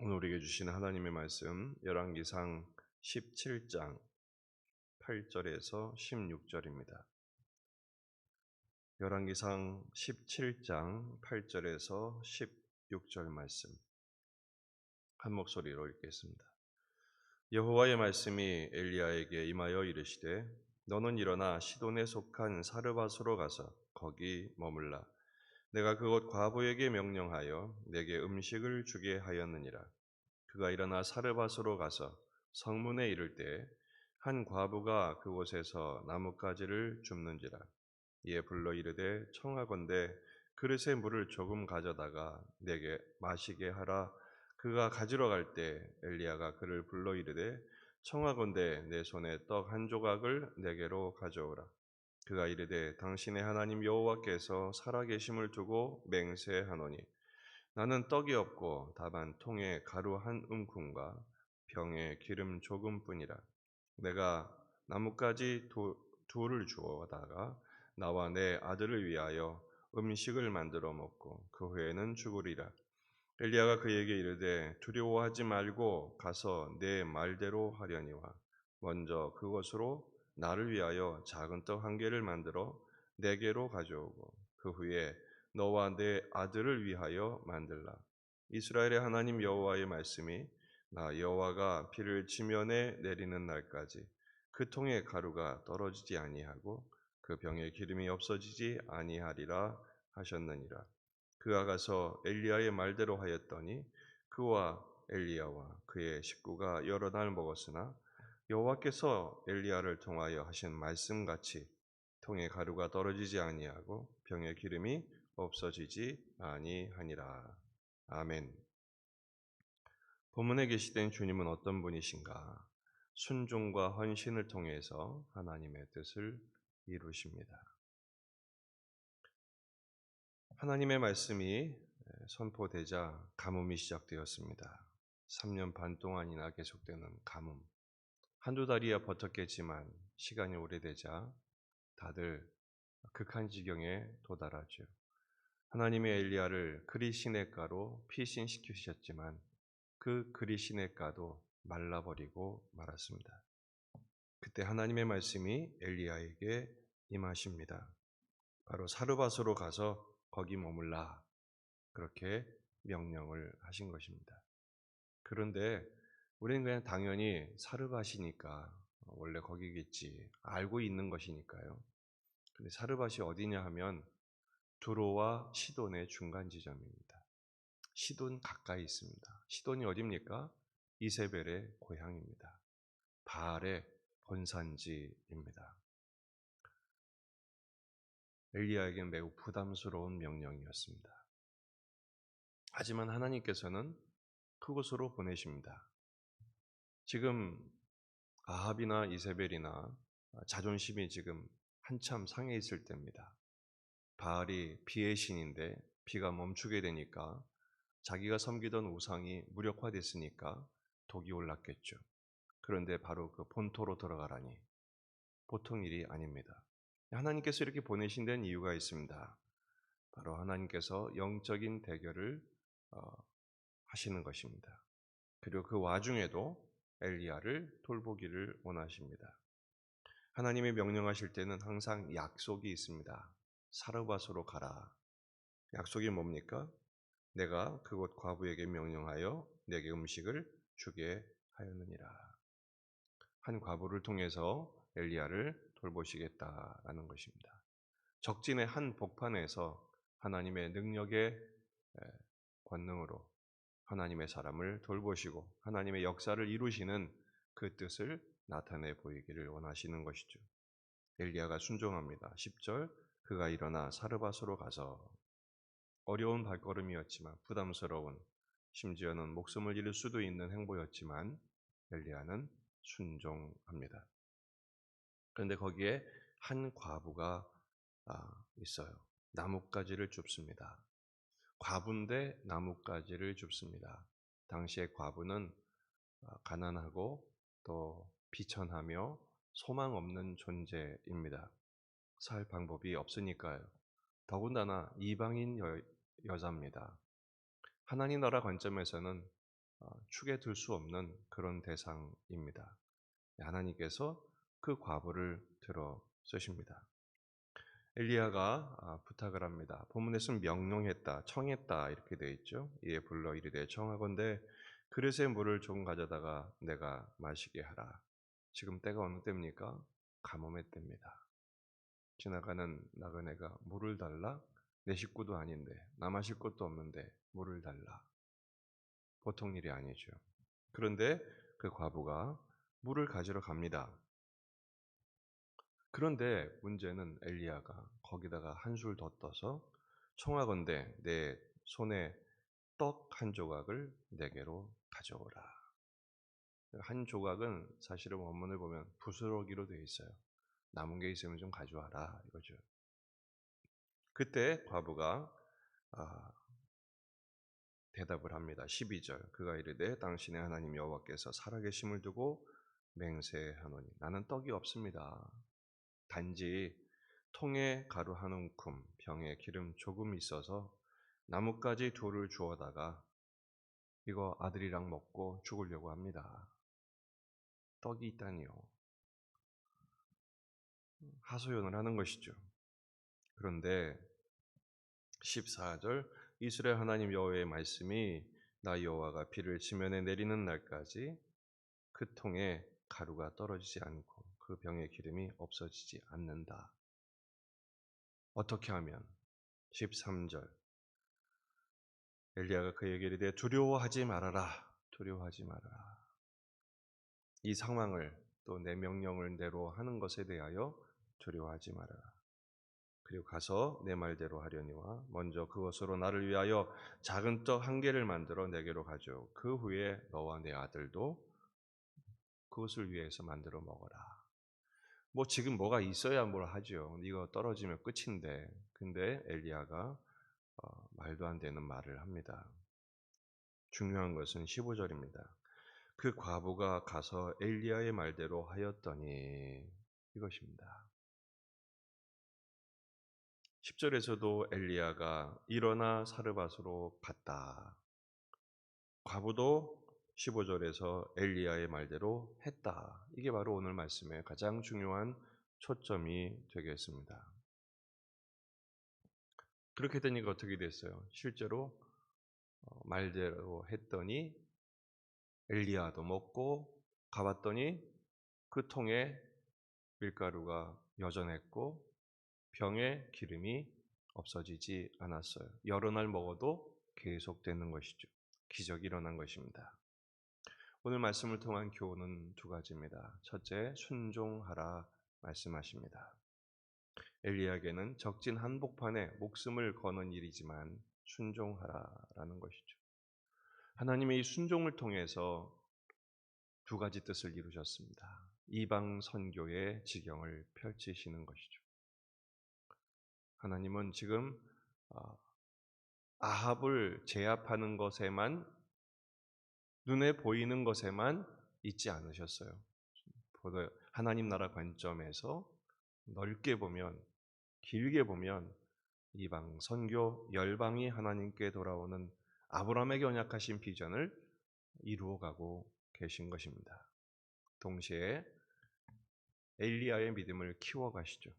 오늘 우리에게 주시는 하나님의 말씀 열왕기상 17장 8절에서 16절입니다. 열왕기상 17장 8절에서 16절 말씀 한 목소리로 읽겠습니다. 여호와의 말씀이 엘리야에게 임하여 이르시되 너는 일어나 시돈에 속한 사르밧으로 가서 거기 머물라. 내가 그곳 과부에게 명령하여 내게 음식을 주게 하였느니라. 그가 일어나 사르밧으로 가서 성문에 이를 때 한 과부가 그곳에서 나뭇가지를 줍는지라. 이에 불러 이르되 청하건대 그릇에 물을 조금 가져다가 내게 마시게 하라. 그가 가지러 갈 때 엘리야가 그를 불러 이르되 청하건대 내 손에 떡 한 조각을 내게로 가져오라. 그가 이르되 당신의 하나님 여호와께서 살아계심을 두고 맹세하노니 나는 떡이 없고 다만 통에 가루 한 움큼과 병에 기름 조금뿐이라. 내가 나뭇가지 둘을 주어다가 나와 내 아들을 위하여 음식을 만들어 먹고 그 후에는 죽으리라. 엘리야가 그에게 이르되 두려워하지 말고 가서 내 말대로 하려니와 먼저 그것으로 나를 위하여 작은 떡 한 개를 만들어 내게로 가져오고 그 후에 너와 내 아들을 위하여 만들라. 이스라엘의 하나님 여호와의 말씀이 나 여호와가 비를 지면에 내리는 날까지 그 통에 가루가 떨어지지 아니하고 그 병에 기름이 없어지지 아니하리라 하셨느니라. 그가 가서 엘리야의 말대로 하였더니 그와 엘리야와 그의 식구가 여러 날 먹었으나 여호와께서 엘리야를 통하여 하신 말씀같이 통에 가루가 떨어지지 아니하고 병에 기름이 없어지지 아니하니라. 아멘. 본문에 계시된 주님은 어떤 분이신가? 순종과 헌신을 통해서 하나님의 뜻을 이루십니다. 하나님의 말씀이 선포되자 가뭄이 시작되었습니다. 3년 반 동안이나 계속되는 가뭄. 한두 달이야 버텼겠지만 시간이 오래되자 다들 극한 지경에 도달하죠. 하나님의 엘리야를 그리 시냇가로 피신시키셨지만 그 그리 시냇가도 말라버리고 말았습니다. 그때 하나님의 말씀이 엘리야에게 임하십니다. 바로 사르밧으로 가서 거기 머물라. 그렇게 명령을 하신 것입니다. 그런데 우리는 그냥 당연히 사르밧이니까 원래 거기겠지 알고 있는 것이니까요. 근데 사르밧이 어디냐 하면 두로와 시돈의 중간 지점입니다. 시돈 가까이 있습니다. 시돈이 어디입니까? 이세벨의 고향입니다. 바알의 본산지입니다. 엘리야에게는 매우 부담스러운 명령이었습니다. 하지만 하나님께서는 그곳으로 보내십니다. 지금 아합이나 이세벨이나 자존심이 지금 한참 상해 있을 때입니다. 바알이 비의 신인데 비가 멈추게 되니까 자기가 섬기던 우상이 무력화됐으니까 독이 올랐겠죠. 그런데 바로 그 본토로 들어가라니 보통 일이 아닙니다. 하나님께서 이렇게 보내신 데는 이유가 있습니다. 바로 하나님께서 영적인 대결을 하시는 것입니다. 그리고 그 와중에도 엘리야를 돌보기를 원하십니다. 하나님이 명령하실 때는 항상 약속이 있습니다. 사르밧으로 가라. 약속이 뭡니까? 내가 그곳 과부에게 명령하여 내게 음식을 주게 하였느니라. 한 과부를 통해서 엘리야를 돌보시겠다라는 것입니다. 적진의 한 복판에서 하나님의 능력의 권능으로 하나님의 사람을 돌보시고 하나님의 역사를 이루시는 그 뜻을 나타내 보이기를 원하시는 것이죠. 엘리야가 순종합니다. 10절 그가 일어나 사르밧으로 가서 어려운 발걸음이었지만 부담스러운 심지어는 목숨을 잃을 수도 있는 행보였지만 엘리야는 순종합니다. 그런데 거기에 한 과부가 있어요. 나뭇가지를 줍습니다. 과부인데 나뭇가지를 줍습니다. 당시의 과부는 가난하고 또 비천하며 소망 없는 존재입니다. 살 방법이 없으니까요. 더군다나 이방인 여자입니다. 하나님 나라 관점에서는 축에 들 수 없는 그런 대상입니다. 하나님께서 그 과부를 들어 쓰십니다. 엘리야가 부탁을 합니다. 본문에서는 명령했다, 청했다 이렇게 되어 있죠. 이에 불러 이르되 청하건대 그릇에 물을 좀 가져다가 내가 마시게 하라. 지금 때가 어느 때입니까? 가뭄의 때입니다. 지나가는 나그네가 물을 달라? 내 식구도 아닌데 나 마실 것도 없는데 물을 달라. 보통 일이 아니죠. 그런데 그 과부가 물을 가지러 갑니다. 그런데 문제는 엘리야가 거기다가 한술 더 떠서 청하건대 내 손에 떡 한 조각을 내게로 가져오라. 한 조각은 사실은 원문을 보면 부스러기로 되어 있어요. 남은 게 있으면 좀 가져와라 이거죠. 그때 과부가 대답을 합니다. 12절 그가 이르되 당신의 하나님 여호와께서 살아계심을 두고 맹세하노니 나는 떡이 없습니다. 단지 통에 가루 한 움큼 병에 기름 조금 있어서 나뭇가지 둘을 주워다가 이거 아들이랑 먹고 죽으려고 합니다. 떡이 있다니요. 하소연을 하는 것이죠. 그런데 14절 이스라엘 하나님 여호와의 말씀이 나 여호와가 비를 지면에 내리는 날까지 그 통에 가루가 떨어지지 않고 그 병의 기름이 없어지지 않는다. 어떻게 하면? 13절 엘리야가 그에게 이르되 두려워하지 말아라. 두려워하지 말아라. 이 상황을 또 내 명령을 대로 하는 것에 대하여 두려워하지 말아라. 그리고 가서 내 말대로 하려니와 먼저 그것으로 나를 위하여 작은 떡 한 개를 만들어 내게로 가져오. 그 후에 너와 내 아들도 그것을 위해서 만들어 먹어라. 뭐 지금 뭐가 있어야 뭘 하죠. 이거 떨어지면 끝인데. 근데 엘리야가 말도 안 되는 말을 합니다. 중요한 것은 15절입니다. 그 과부가 가서 엘리야의 말대로 하였더니 이것입니다. 10절에서도 엘리야가 일어나 사르밧으로 갔다. 과부도 15절에서 엘리야의 말대로 했다. 이게 바로 오늘 말씀의 가장 중요한 초점이 되겠습니다. 그렇게 되니까 어떻게 됐어요? 실제로 말대로 했더니 엘리야도 먹고 가봤더니 그 통에 밀가루가 여전했고 병에 기름이 없어지지 않았어요. 여러 날 먹어도 계속되는 것이죠. 기적이 일어난 것입니다. 오늘 말씀을 통한 교훈은 두 가지입니다. 첫째, 순종하라 말씀하십니다. 엘리야에게는 적진 한복판에 목숨을 거는 일이지만 순종하라라는 것이죠. 하나님의 이 순종을 통해서 두 가지 뜻을 이루셨습니다. 이방 선교의 지경을 펼치시는 것이죠. 하나님은 지금 아합을 제압하는 것에만 눈에 보이는 것에만 있지 않으셨어요. 하나님 나라 관점에서 넓게 보면 길게 보면 이방 선교 열방이 하나님께 돌아오는 아브라함에게 언약하신 비전을 이루어가고 계신 것입니다. 동시에 엘리야의 믿음을 키워가시죠.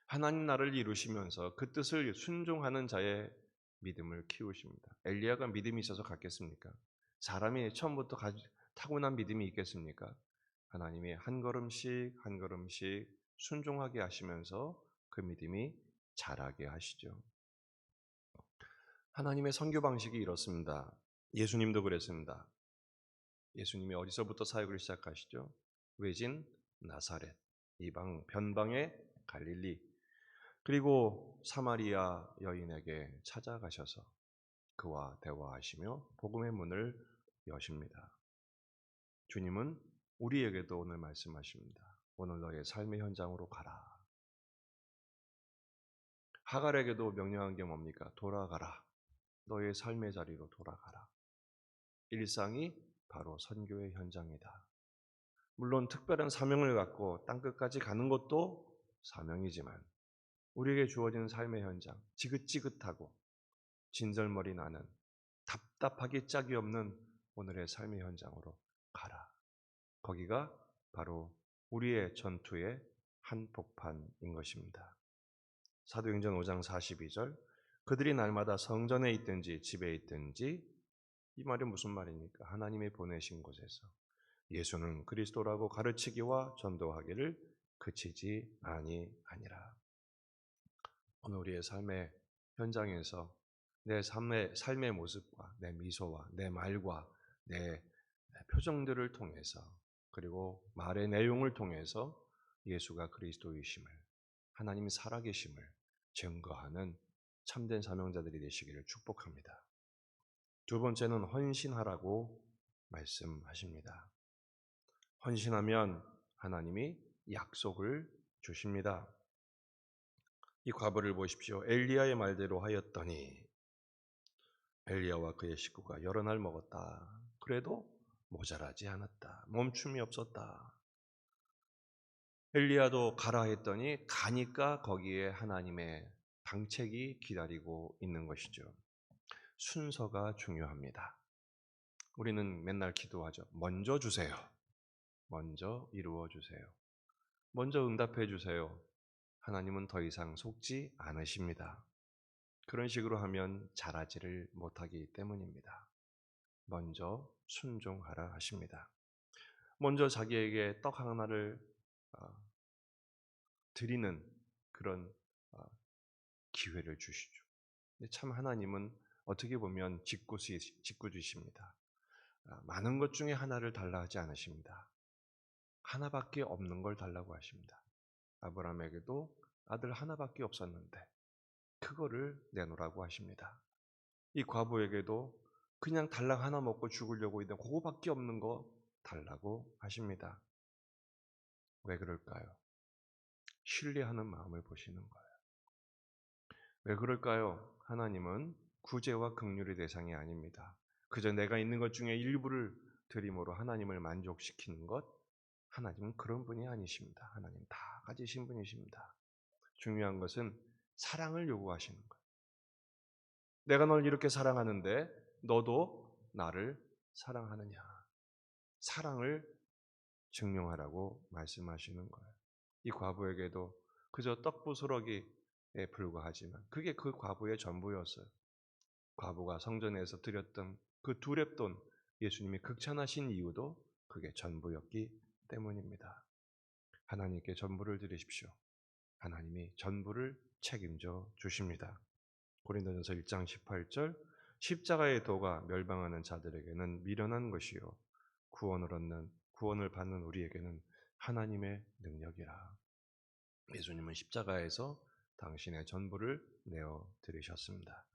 하나님 나라를 이루시면서 그 뜻을 순종하는 자의 믿음을 키우십니다. 엘리야가 믿음이 있어서 갔겠습니까? 사람이 처음부터 타고난 믿음이 있겠습니까? 하나님이 한 걸음씩 한 걸음씩 순종하게 하시면서 그 믿음이 자라게 하시죠. 하나님의 선교 방식이 이렇습니다. 예수님도 그랬습니다. 예수님이 어디서부터 사역을 시작하시죠? 외진 나사렛, 이방 변방의 갈릴리, 그리고 사마리아 여인에게 찾아가셔서 그와 대화하시며 복음의 문을 여십니다. 주님은 우리에게도 오늘 말씀하십니다. 오늘 너의 삶의 현장으로 가라. 하갈에게도 명령한 게 뭡니까? 돌아가라. 너의 삶의 자리로 돌아가라. 일상이 바로 선교의 현장이다. 물론 특별한 사명을 갖고 땅끝까지 가는 것도 사명이지만 우리에게 주어진 삶의 현장, 지긋지긋하고 진절머리 나는 답답하기 짝이 없는 오늘의 삶의 현장으로 가라. 거기가 바로 우리의 전투의 한복판인 것입니다. 사도행전 5장 42절, 그들이 날마다 성전에 있든지 집에 있든지, 이 말이 무슨 말입니까? 하나님이 보내신 곳에서 예수는 그리스도라고 가르치기와 전도하기를 그치지 아니하니라. 오늘 우리의 삶의 현장에서 내 삶의 모습과 내 미소와 내 말과 내 표정들을 통해서, 그리고 말의 내용을 통해서 예수가 그리스도이심을, 하나님이 살아계심을 증거하는 참된 사명자들이 되시기를 축복합니다. 두 번째는 헌신하라고 말씀하십니다. 헌신하면 하나님이 약속을 주십니다. 이 과부를 보십시오. 엘리야의 말대로 하였더니 엘리야와 그의 식구가 여러 날 먹었다. 그래도 모자라지 않았다. 멈춤이 없었다. 엘리야도 가라 했더니 가니까 거기에 하나님의 방책이 기다리고 있는 것이죠. 순서가 중요합니다. 우리는 맨날 기도하죠. 먼저 주세요. 먼저 이루어 주세요. 먼저 응답해 주세요. 하나님은 더 이상 속지 않으십니다. 그런 식으로 하면 잘하지를 못하기 때문입니다. 먼저 순종하라 하십니다. 먼저 자기에게 떡 하나를 드리는 그런 기회를 주시죠. 참 하나님은 어떻게 보면 직구주십니다. 많은 것 중에 하나를 달라 하지 않으십니다. 하나밖에 없는 걸 달라고 하십니다. 아브라함에게도 아들 하나밖에 없었는데 그거를 내놓으라고 하십니다. 이 과부에게도 그냥 달랑 하나 먹고 죽으려고 있는 그거밖에 없는 거 달라고 하십니다. 왜 그럴까요? 신뢰하는 마음을 보시는 거예요. 왜 그럴까요? 하나님은 구제와 긍휼의 대상이 아닙니다. 그저 내가 있는 것 중에 일부를 드림으로 하나님을 만족시키는 것, 하나님은 그런 분이 아니십니다. 하나님 다 가지신 분이십니다. 중요한 것은 사랑을 요구하시는 거예요. 내가 널 이렇게 사랑하는데 너도 나를 사랑하느냐. 사랑을 증명하라고 말씀하시는 거예요. 이 과부에게도 그저 떡부스러기에 불과하지만 그게 그 과부의 전부였어요. 과부가 성전에서 드렸던 그 두 렙돈, 예수님이 극찬하신 이유도 그게 전부였기 때문입니다. 하나님께 전부를 드리십시오. 하나님이 전부를 책임져 주십니다. 고린도전서 1장 18절, 십자가의 도가 멸망하는 자들에게는 미련한 것이요 구원을 받는 우리에게는 하나님의 능력이라. 예수님은 십자가에서 당신의 전부를 내어 드리셨습니다.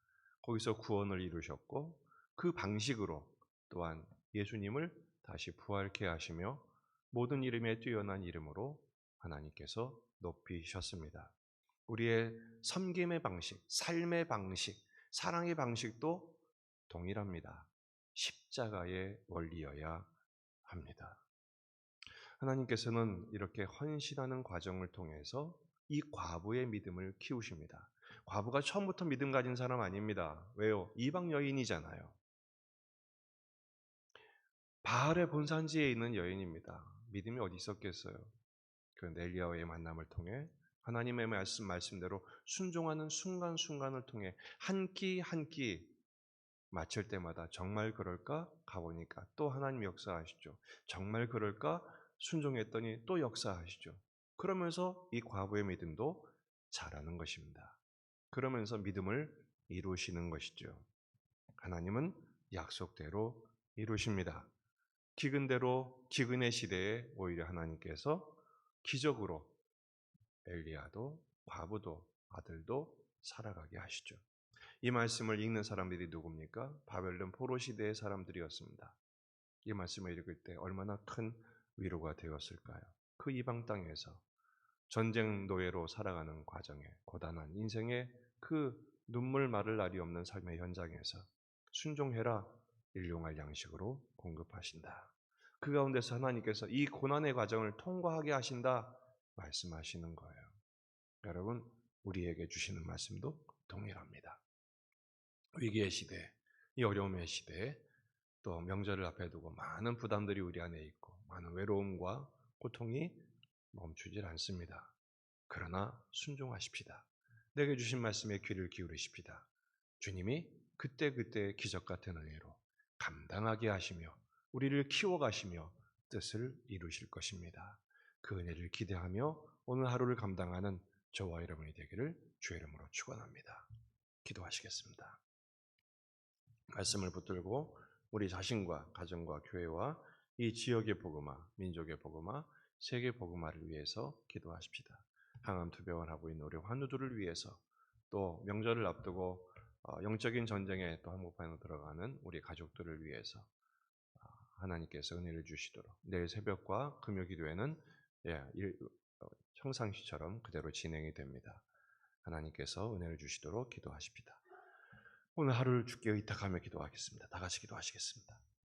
거기서 구원을 이루셨고 그 방식으로 또한 예수님을 다시 부활케 하시며 모든 이름에 뛰어난 이름으로 하나님께서 높이셨습니다. 우리의 섬김의 방식, 삶의 방식, 사랑의 방식도 동일합니다. 십자가의 원리여야 합니다. 하나님께서는 이렇게 헌신하는 과정을 통해서 이 과부의 믿음을 키우십니다. 과부가 처음부터 믿음 가진 사람 아닙니다. 왜요? 이방 여인이잖아요. 바알의 본산지에 있는 여인입니다. 믿음이 어디 있었겠어요? 그 엘리야와의 만남을 통해 하나님의 말씀대로 순종하는 순간순간을 통해 한 끼 한 끼 마칠 때마다 정말 그럴까? 가보니까 또 하나님 역사하시죠. 정말 그럴까? 순종했더니 또 역사하시죠. 그러면서 이 과부의 믿음도 자라는 것입니다. 그러면서 믿음을 이루시는 것이죠. 하나님은 약속대로 이루십니다. 기근의 시대에 오히려 하나님께서 기적으로 엘리야도 과부도 아들도 살아가게 하시죠. 이 말씀을 읽는 사람들이 누굽니까? 바벨론 포로 시대의 사람들이었습니다. 이 말씀을 읽을 때 얼마나 큰 위로가 되었을까요? 그 이방 땅에서 전쟁 노예로 살아가는 과정에 고단한 인생의 그 눈물 마를 날이 없는 삶의 현장에서 순종해라 일용할 양식으로 공급하신다. 그 가운데서 하나님께서 이 고난의 과정을 통과하게 하신다 말씀하시는 거예요. 여러분, 우리에게 주시는 말씀도 동일합니다. 위기의 시대, 이 어려움의 시대에 또 명절을 앞에 두고 많은 부담들이 우리 안에 있고 많은 외로움과 고통이 멈추질 않습니다. 그러나 순종하십시다. 내게 주신 말씀에 귀를 기울이십시다. 주님이 그때그때 기적 같은 은혜로 감당하게 하시며 우리를 키워가시며 뜻을 이루실 것입니다. 그 은혜를 기대하며 오늘 하루를 감당하는 저와 여러분이 되기를 주의 이름으로 축원합니다. 기도하시겠습니다. 말씀을 붙들고 우리 자신과 가정과 교회와 이 지역의 복음화, 민족의 복음화, 세계 복음화를 위해서 기도하십시다. 항암 투병을 하고 있는 우리 환우들을 위해서 또 명절을 앞두고 영적인 전쟁에 또 한복판으로 들어가는 우리 가족들을 위해서 하나님께서 은혜를 주시도록 내일 새벽과 금요 기도회는 평상시처럼 그대로 진행이 됩니다. 하나님께서 은혜를 주시도록 기도하십시다. 오늘 하루를 주께 의탁하며 기도하겠습니다. 다 같이 기도하시겠습니다.